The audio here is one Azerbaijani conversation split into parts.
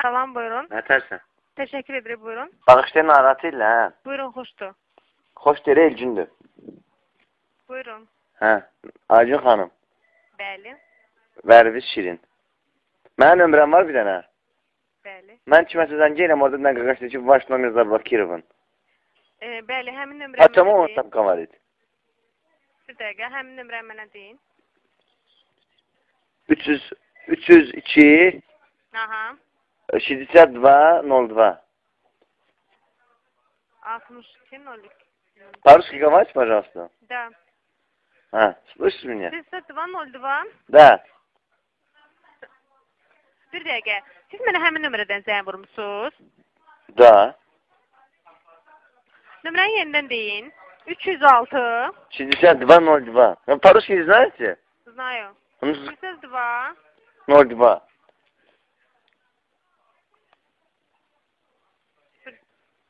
Salam, buyurun. Nətərsən? Teşekkür ederim, buyurun. Bağışda narahat ilə, hə? Buyurun, hoşdur. Xoş deyir, Elgündür. Buyurun. Hə, Aygün xanım. Bəli. Vərviz Şirin. Mənim nömrəm var bir dənə. Bəli. Mən kiməsə zəng edirəm, orada nə qaqaşdır ki, baş nomer Bakirovun. Bəli, həmin nömrə Paçama mənə onu deyin. tapqa var idi. Bir dəqiqə, həmin nömrə mənə deyin. 302 Aha. 62 02. 62 По-русски говорите, пожалуйста? Да. Слышишь меня? 6202. Да. Bir dəqiqə. Siz mənə həmin nömrədən zəng vurmuşsunuz. Да. Nömrəni yenidən deyin. 306. 62 02. По-русски знаете? Знаю. 302. 02.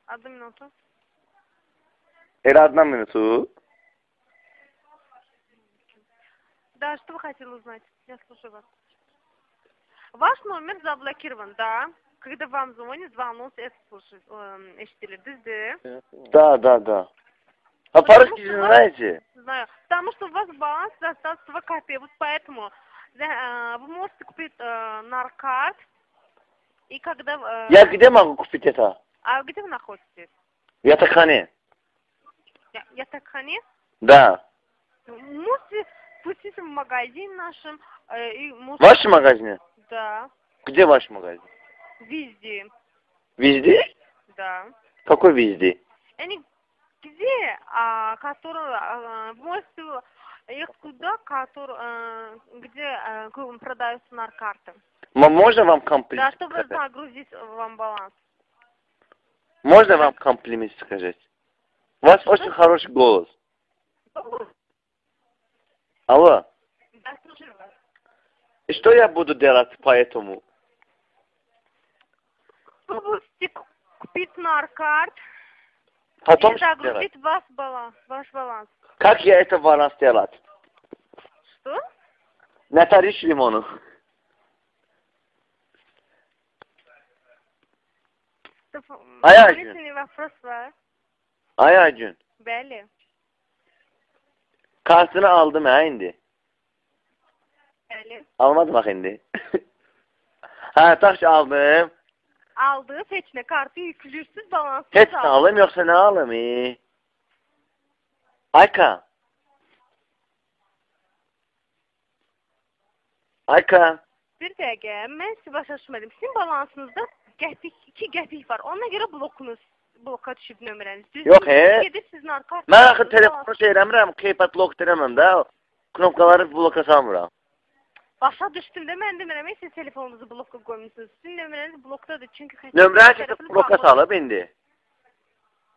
Одну минуту. Elə одна минуту. Да, что вы хотели узнать? Я слушаю вас. Ваш номер заблокирован, да? Когда вам звонит, звонок эштили, Да. А по-русски знаете? Знаю. Потому что у вас баланс достаточно в копе. Вот поэтому вы можете купить наркот. И когда... Я где могу купить это? А где вы находитесь? В Ятакхане. Ятакхане? Да. Можете спуститься в магазин нашим. В вашем магазине? Да. Где ваш магазин? Везде. Везде? Да. Какой везде? Они где, которые, можете их туда, где продаются наркоты. Можно вам комплимент? Да, чтобы загрузить вам баланс. Можно вам комплимент сказать? У вас очень хороший голос. Алло. Да, слушаю вас. И что я буду делать по этому? Вы будете купить наркот. Потом и что загрузить делать? ваш баланс. Как я это баланс делать? Что? Натариш лимону. Дополнительный вопрос var. Aygün. Bəli. Kartını aldım ha indi. Bəli. Almadım bak indi. Ha taş aldım. Aldı, seçme kartı yüklürsüz balansınız. Hepsini alayım yoksa ne alayım? Ayka. Ayka. Bir dəqiqə, mən sizi başa düşmədim. Sizin balansınızda iki qəpik var. Ona görə bloka düşüb nömrəniz. Yox, he. Gedirsiniz narkot. Mən axı telefonu şey eləmirəm, keypad lock eləmirəm də. Knopkaları bloka salmıram. Başa düşdüm də, mən demirəm, siz telefonunuzu bloka qoymuşsunuz. Sizin nömrəniz blokdadır, çünki... Nömrəni keçib bloka salıb indi.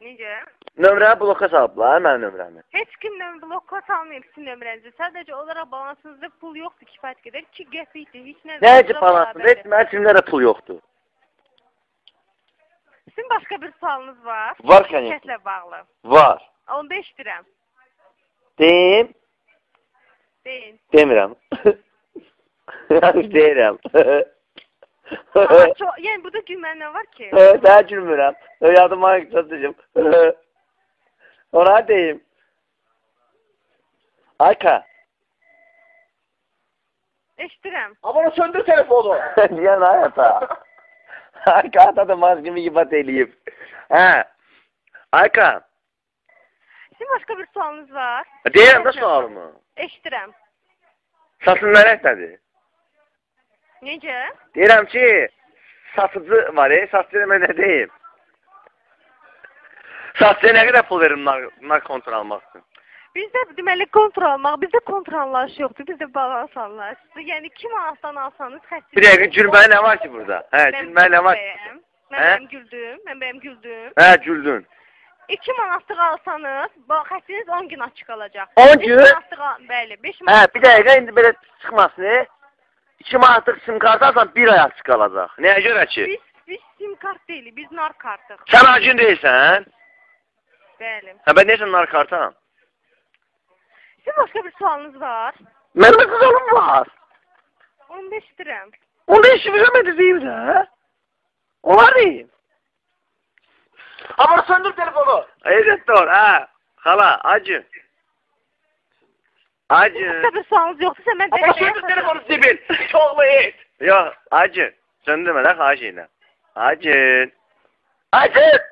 Necə? Nömrəni bloka salıblar, mənim nömrəmi. Heç kim bloka salmayıb sizin nömrənizi. Sadəcə olaraq balansınızda pul yoxdur kifayət qədər. 2 qəpikdir, heç nə... Nəci balansınız? Heç mənim kimlərə pul yoxdur. Sizin başqa bir sualınız var. Var kənin. Şirkətlə bağlı. Var. Onda eşidirəm. Deyim. Deyin. Demirəm. Deyirəm. Yəni, burada gülməli nə var ki? Daha gülmürəm. Yadıma yükselteceğim. Ona deyim. Ayka. Eşidirəm. Ama söndür telefonu. Diyen hayata. Ayka ata mazgimi ibat eləyib. Hə. Ayka. Sizin başqa bir sualınız var. Deyirəm də sualımı. Eşidirəm. Satın nərəkdədir? Necə? Deyirəm ki, satıcı var, satıcı demə nə deyim? Satıcıya nə qədər pul verim narkontur almaq üçün? Bizdə deməli kontrol almaq, bizdə kontrollar yoxdur, bizdə balans anlayışdır. Yəni 2 manatdan alsanız xəstə... Bir dəqiqə, gülməli nə var ki burada? Hə, gülməli nə var ki? Mən bəyəm güldüm. Hə, güldün. 2 manatlıq alsanız, xəstiniz 10 gün açıq qalacaq. 10 gün? Bəli, 5 manat. Hə, bir dəqiqə, indi belə çıxmasın. 2 manatlıq sim kartı alsan 1 ay açıq qalacaq. Nəyə görə ki? Biz sim kart deyilik, biz nar kartıq. Sən acın deyilsən? Bəli. Hə, mən deyirsən nar kartam? Sizin başqa bir sualınız var? Mənim qızalım var. Onu da eşidirəm. Onu eşidirəm, deyim də. Olayım. Ama söndür telefonu. Evet dur ha. Hala acı. Acı. Tabii sualınız yoksa sen ben Ama söndür telefonu Sibil. Çoğlu et. Yok acı. Söndürme lan acıyla. Acı. Acı.